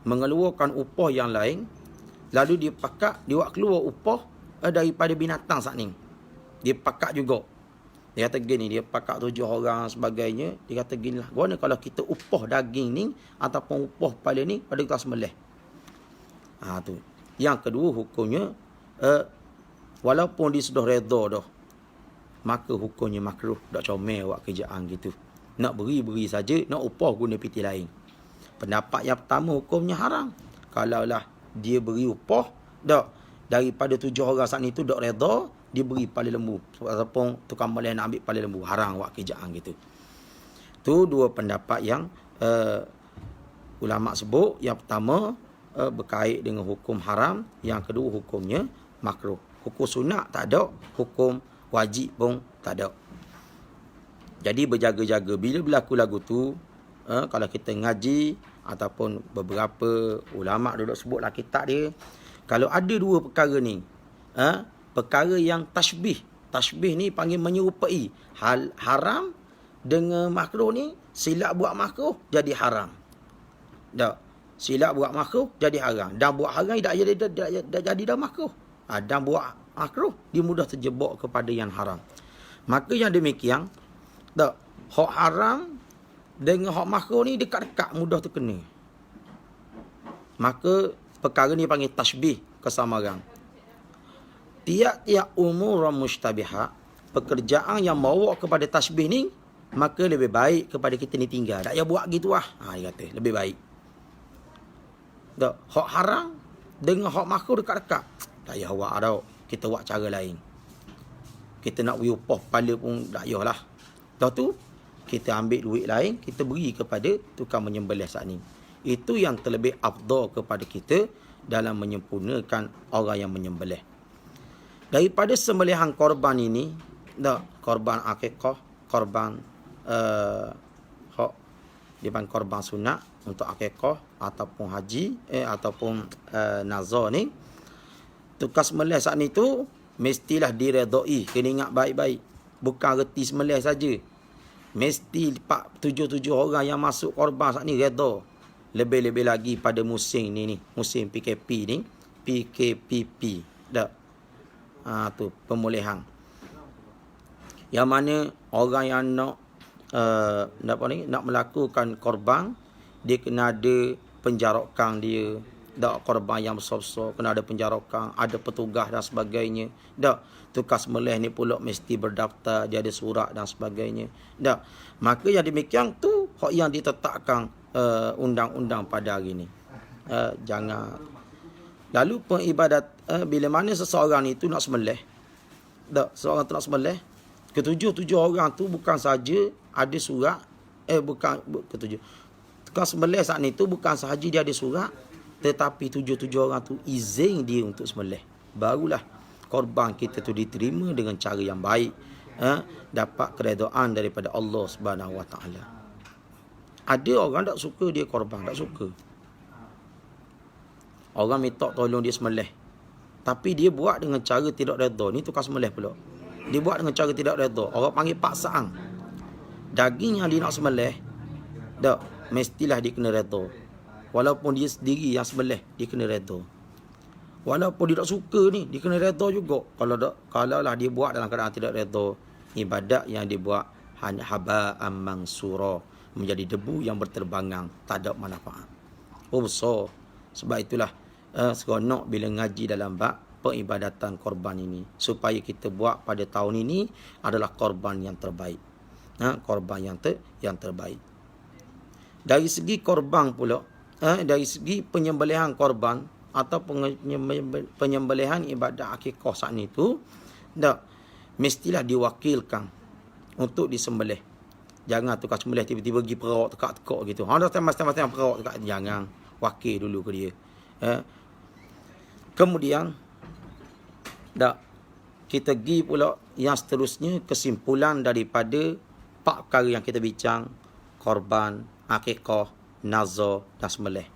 mengeluarkan upah yang lain, lalu dia pakat, dia buat keluar upah daripada binatang saat ni. Dia pakat juga. Dia kata gini, dia pakat 7 orang sebagainya. Dia kata gini lah, gimana kalau kita upah daging ni ataupun upah kepala ni pada kita sembelih. Tu. Yang kedua hukumnya, walaupun dia sudah redha dah, maka hukumnya makruh. Tak comel buat kerjaan gitu. Nak beri saja, nak upah guna piti lain. Pendapat yang pertama hukumnya haram. Kalaulah dia beri upah, tak, daripada 7 orang saat ni tu tak redha, dia beri kepala lembu. Ataupun tukang boleh nak ambil kepala lembu. Haram buat kerjaan gitu. Tu dua pendapat yang ulama sebut. Yang pertama berkait dengan hukum haram. Yang kedua hukumnya makruh. Hukum sunat tak ada. Hukum wajib pun tak ada. Jadi berjaga-jaga. Bila berlaku lagu tu, kalau kita ngaji ataupun beberapa ulama duduk sebutlah kitab dia, kalau ada dua perkara ni, perkara yang tasbih. Tasbih ni panggil menyerupai. Haram dengan makruh ni, silap buat makruh jadi haram. Tak. Silap buat makruh jadi haram. Dan buat haram dah jadi dah makruh. Dan buat makruh dia mudah terjebak kepada yang haram. Maka yang demikian, tak, hak haram dengan hak makruh ni dekat-dekat mudah terkena. Maka perkara ni panggil tashbih, kesamaran. Tiap-tiap umur mustabihat, pekerjaan yang bawa kepada tashbih ni, maka lebih baik kepada kita ni tinggal. Tak payah buat gitu lah. Dia kata, lebih baik. Tak, hak haram dengan hak makruh dekat-dekat. Tak payah buat tau. Kita buat cara lain. Kita nak upah kepala pun tak payahlah. Lepas tu, kita ambil duit lain, kita beri kepada tukang menyembelih saat ni. Itu yang terlebih afdal kepada kita dalam menyempurnakan orang yang menyembelih. Daripada sembelihan korban ini, korban akikah, korban korban sunat untuk akikah ataupun haji ataupun nazar ni, tukang sembelih saat ni tu mestilah diredai. Kena ingat baik-baik, bukan reti sembelih saja. Mesti 7 orang yang masuk korban saat ni redha. Lebih-lebih lagi pada musim ni, musim PKP ni, PKPP. Tak. Tu pemulihan. Yang mana orang yang nak melakukan korban, dia kena ada penjarakan dia. Tak, korban yang besar-besar kena ada penjarakan, ada petugas dan sebagainya. Tak, tukang sembelih ni pula mesti berdaftar, dia ada surat dan sebagainya. Tak, maka yang demikian tu hak yang ditetapkan undang-undang pada hari ni. Jangan. Lalu pengibadat, bila mana seseorang itu nak sembelih, tak, seorang tu nak sembelih, ketujuh orang tu bukan saja ada surat, ketujuh. Tukang sembelih saat ni tu bukan sahaja dia ada surat, tetapi 7 orang tu izin dia untuk sembelih. Barulah korban kita tu diterima dengan cara yang baik, dapat keredaan daripada Allah Subhanahu Wa Taala. Ada orang tak suka dia korban, tak suka. Orang minta tolong dia sembelih, tapi dia buat dengan cara tidak redha. Ni tukang sembelih pula. Dia buat dengan cara tidak redha. Orang panggil paksaan. Daging yang dia nak sembelih, tak, mestilah dia kena redha. Walaupun dia sendiri yang sembelih, dia kena redha. Walaupun dia tak suka ni, dia kena redha juga. Kalau lah dia buat dalam keadaan tidak redha, ibadat yang dia buat haba'an mansura, menjadi debu yang berterbangan, tak ada manfaat. Besar. Sebab itulah seronok bila ngaji dalam bab peribadatan korban ini, supaya kita buat pada tahun ini adalah korban yang terbaik. Korban yang terbaik. Dari segi korban pula, dari segi penyembelihan korban atau penyembelihan ibadat akikah saat ni tu, tak, mestilah diwakilkan untuk disembelih. Jangan tukar sembelih tiba-tiba pergi perak tekak-tekak gitu. Dah time-time perak tekak, jangan. Wakil dulu ke dia. Kemudian, tak, kita pergi pula yang seterusnya, kesimpulan daripada 4 perkara yang kita bincang: korban, akikah, nazar dan sembelih.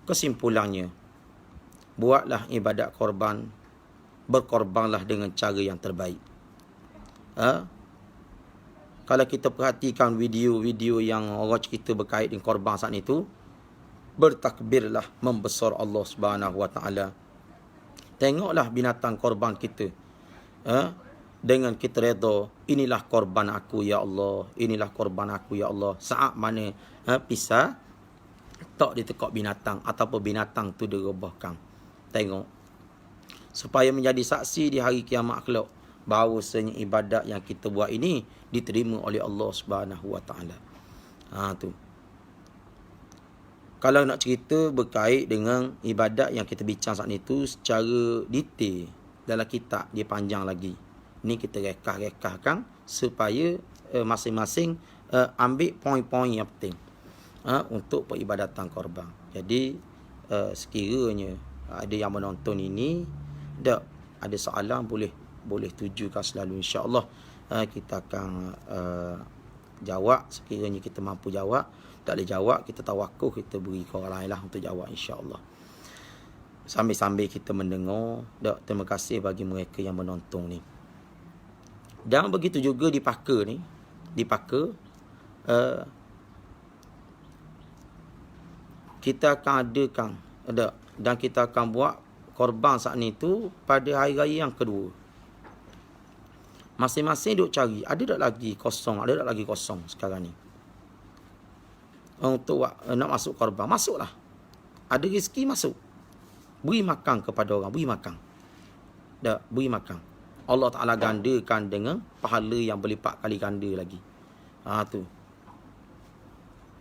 Kesimpulannya, buatlah ibadat korban, berkorbanlah dengan cara yang terbaik. Kalau kita perhatikan video-video yang orang cerita berkait dengan korban saat itu, bertakbirlah membesar Allah Subhanahu Wa Taala. Tengoklah binatang korban kita, dengan kita redha, inilah korban aku ya Allah, inilah korban aku ya Allah. Saat mana pisah tak ditekak binatang ataupun binatang tu direbahkan, tengok, supaya menjadi saksi di hari kiamat kelak bahawasanya ibadat yang kita buat ini diterima oleh Allah Subhanahu Wa Taala. Tu. Kalau nak cerita berkait dengan ibadat yang kita bincang saat itu secara detail dalam kitab, dia panjang lagi. Ni kita rekah-rekahkan supaya masing-masing ambil poin-poin yang penting untuk peribadatan korban. Jadi sekiranya ada yang menonton ini, tak ada soalan, boleh tujukan selalu, insya-Allah kita akan jawab sekiranya kita mampu jawab. Tak boleh jawab, kita tawakuf, kita beri ke orang lain lah untuk jawab, insya-Allah. Sambil-sambil kita mendengar, terima kasih bagi mereka yang menonton ni. Dan begitu juga di Paka ni, kita akan adakan dan kita akan buat korban saat ni tu pada hari raya yang kedua. Masing-masing duk cari, ada tak lagi kosong sekarang ni untuk nak masuk korban. Masuklah, ada rezeki masuk, beri makan kepada orang, beri makan. Allah Ta'ala gandakan dengan pahala yang berlipat kali ganda lagi. Tu.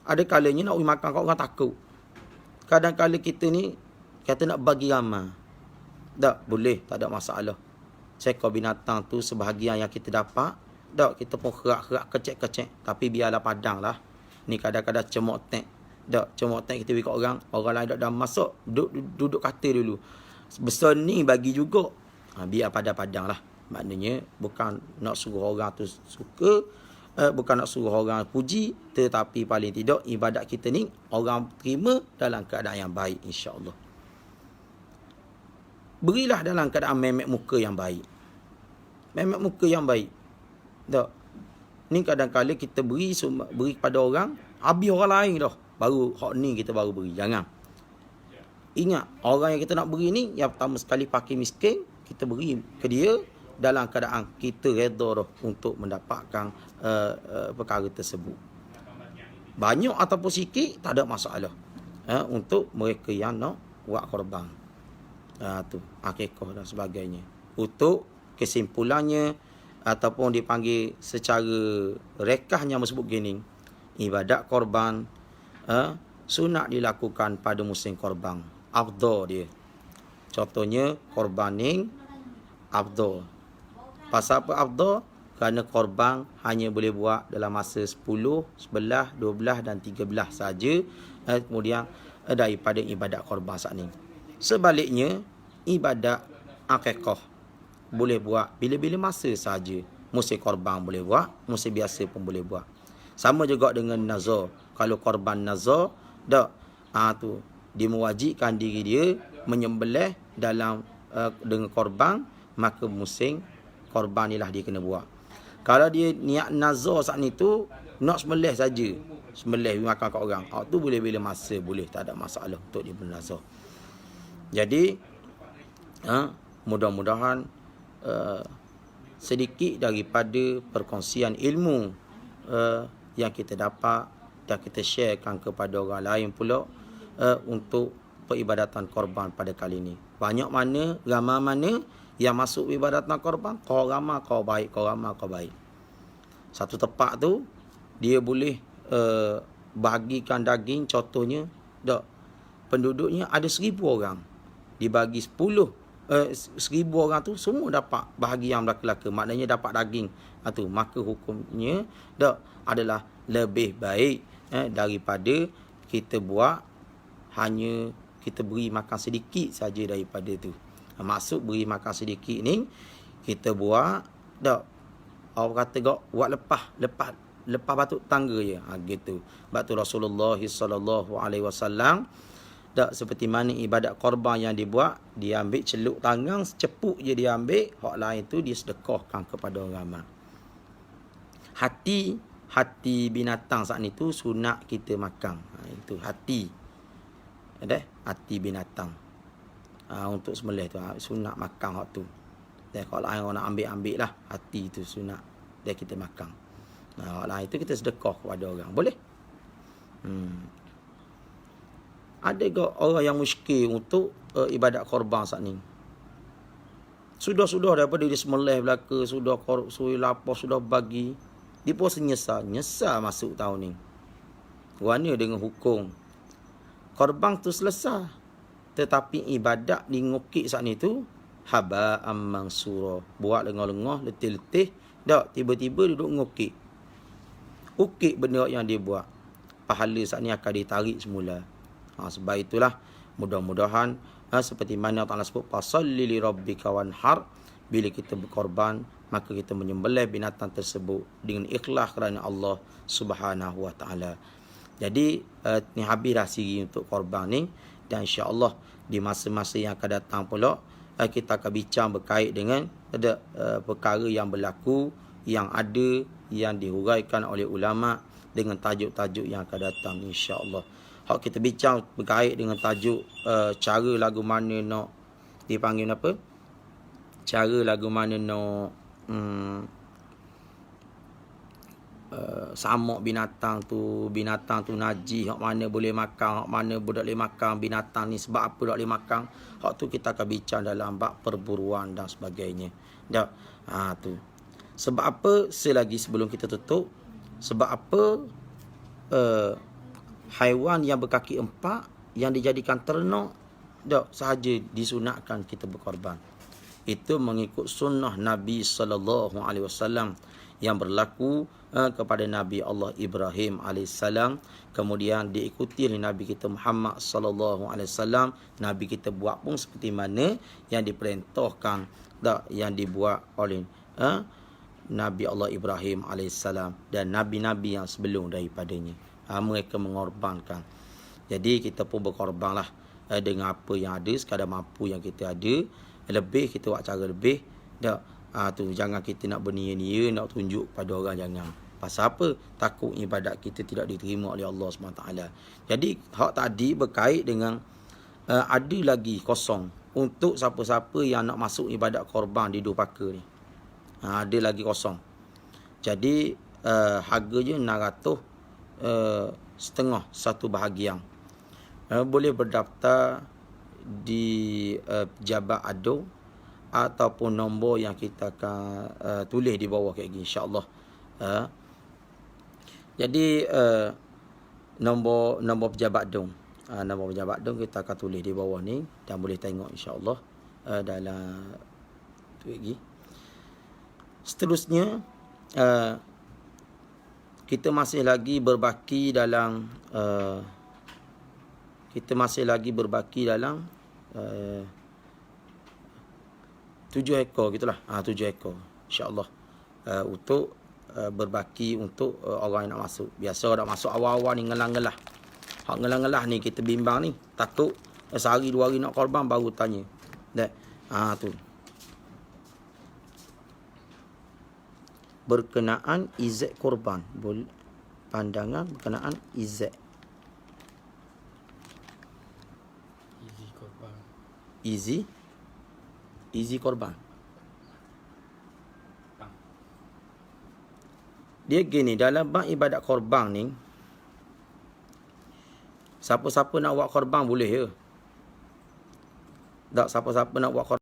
Ada kalanya nak beri makan kat orang takut. Kadang-kadang kita ni kata nak bagi ramai. Tak boleh, tak ada masalah. Seekor binatang tu sebahagian yang kita dapat, kita pun kerak-kerak, kecek-kecek. Tapi biarlah padang lah. Ni kadang-kadang cemok tek. Cemok tek kita beri kat orang lain dah masuk, duduk kata dulu. Besar ni bagi juga. Biar padang-padang lah. Maknanya bukan nak suruh orang tu suka, bukan nak suruh orang puji, tetapi paling tidak ibadat kita ni orang terima dalam keadaan yang baik, insya-Allah. Berilah dalam keadaan memek muka yang baik. Memek muka yang baik. Tak. Ni kadang-kadang kita beri kepada orang, habis orang lain dah. Baru hak ni kita baru beri. Jangan. Ingat, orang yang kita nak beri ni, yang pertama sekali fakir miskin, kita beri ke dia dalam keadaan kita redha dah untuk mendapatkan perkara tersebut. Banyak ataupun sikit, tak ada masalah. Untuk mereka yang nak buat korban. Tu akikah dan sebagainya. Untuk kesimpulannya ataupun dipanggil secara rekahnya sebut gini, ibadat korban sunat dilakukan pada musim korban. Afdal dia. Contohnya korban ni afdal. Pasal apa afdal? Kerana korban hanya boleh buat dalam masa 10, 11, 12 dan 13 saja. Kemudian daripada ibadat korban saat ni. Sebaliknya, ibadat akikah boleh buat bila-bila masa saja. Musim korban boleh buat, musim biasa pun boleh buat. Sama juga dengan nazar. Kalau korban nazar, tu dia mewajibkan diri dia menyembelih dalam dengan korban, maka musim korban inilah dia kena buat. Kalau dia niat nazar saat ni tu nak sembelih saja, sembelih makan kat orang, tu boleh bila masa boleh, tak ada masalah untuk dia bernazar. Jadi mudah-mudahan sedikit daripada perkongsian ilmu yang kita dapat dan kita sharekan kepada orang lain pula untuk peribadatan korban pada kali ini. Banyak mana, ramai mana yang masuk peribadatan korban, kau ramai kau baik, kau ramai kau baik. Satu tempat tu dia boleh bahagikan daging, contohnya penduduknya ada 1,000 orang, dibagi 1,000 orang tu semua dapat bahagi yang belaka-belaka, maknanya dapat daging tu, maka hukumnya adalah lebih baik daripada kita buat hanya kita beri makan sedikit saja daripada tu. Maksud beri makan sedikit ni kita buat orang kata buat lepas batu tangga je, gitu. Batu Rasulullah sallallahu alaihi wasallam seperti mana ibadat korban yang dibuat, dia ambil celuk tangan, cepuk je dia ambil, hak lain tu dia sedekahkan kepada orang ramai. Hati binatang saat ni tu sunat kita makan. Itu hati. Hati binatang. Untuk sembelih tu sunat makan hak tu. Dan kalau lain orang nak ambil lah, hati tu sunat dia kita makan. Hak lain tu kita sedekah kepada orang. Boleh? Ada ke orang yang muskil untuk ibadat korban saat ni? Sudah daripada dia sembelih belaka, sudah lapar, sudah bagi, dia pun nyesal masuk tahun ni. Kerana dengan hukum korban tu selesai, tetapi ibadat di ngukik saat ni tu haba'am mansura, buat lengah-lengah, letih-letih, tiba-tiba duduk ngukik. Ukik benda yang dia buat, pahala saat ni akan ditarik semula. Sebab itulah mudah-mudahan seperti mana Allah sebut, fasalli li rabbika wanhar, bila kita berkorban maka kita menyembelih binatang tersebut dengan ikhlas kerana Allah Subhanahu wa taala. Jadi ni habis dah siri untuk korban ni, dan insya-Allah di masa-masa yang akan datang pula kita akan bincang berkait dengan perkara yang berlaku, yang ada, yang dihuraikan oleh ulama dengan tajuk-tajuk yang akan datang insya-Allah. Hak kita bincang berkait dengan tajuk cara lagu mana nak dipanggil apa? Cara lagu mana nak samak binatang tu najis, hak mana boleh makan, hak mana budak boleh makan binatang ni, sebab apa tak boleh makan. Hak tu kita akan bincang dalam bab perburuan dan sebagainya. Dah. Tu. Sebab apa selagi sebelum kita tutup, sebab apa haiwan yang berkaki 4 yang dijadikan ternak dak sahaja disunatkan kita berkorban. Itu mengikut sunnah Nabi sallallahu alaihi wasallam yang berlaku kepada Nabi Allah Ibrahim alaihissalam, kemudian diikuti oleh Nabi kita Muhammad sallallahu alaihi wasallam. Nabi kita buat pun seperti mana yang diperintahkan dak yang dibuat oleh Nabi Allah Ibrahim alaihissalam dan nabi-nabi yang sebelum daripadanya. Mereka mengorbankan. Jadi kita pun berkorbanlah dengan apa yang ada, sekadar mampu yang kita ada. Lebih kita buat cara lebih. Tak. Tu jangan kita nak bernia-nia nak tunjuk pada orang, jangan. Pasal apa? Takut ibadat kita tidak diterima oleh Allah SWT. Jadi hak tadi berkait dengan ada lagi kosong untuk siapa-siapa yang nak masuk ibadat korban di Durpaka ni. Ada lagi kosong. Jadi harganya 600 setengah satu bahagian. Boleh berdaftar di Pejabat Ado ataupun nombor yang kita akan tulis di bawah kayak gini insya-Allah. Jadi nombor Pejabat Ado. Nombor Pejabat Ado kita akan tulis di bawah ni dan boleh tengok insya-Allah dalam tu lagi. Seterusnya kita masih lagi berbaki dalam 7 ekor gitulah. 7 ekor insya-Allah untuk berbaki untuk orang yang nak masuk. Biasa orang nak masuk awal-awal ni ngelang-ngelah. Hak ngelang-ngelah ni kita bimbang ni, takut sehari 2 hari nak korban baru tanya. Dah. Tu. Berkenaan izat korban, pandangan berkenaan izat korban. Easy korban. Dia gini, dalam bab ibadat korban ni, siapa-siapa nak buat korban boleh ya. Tak, siapa-siapa nak buat korban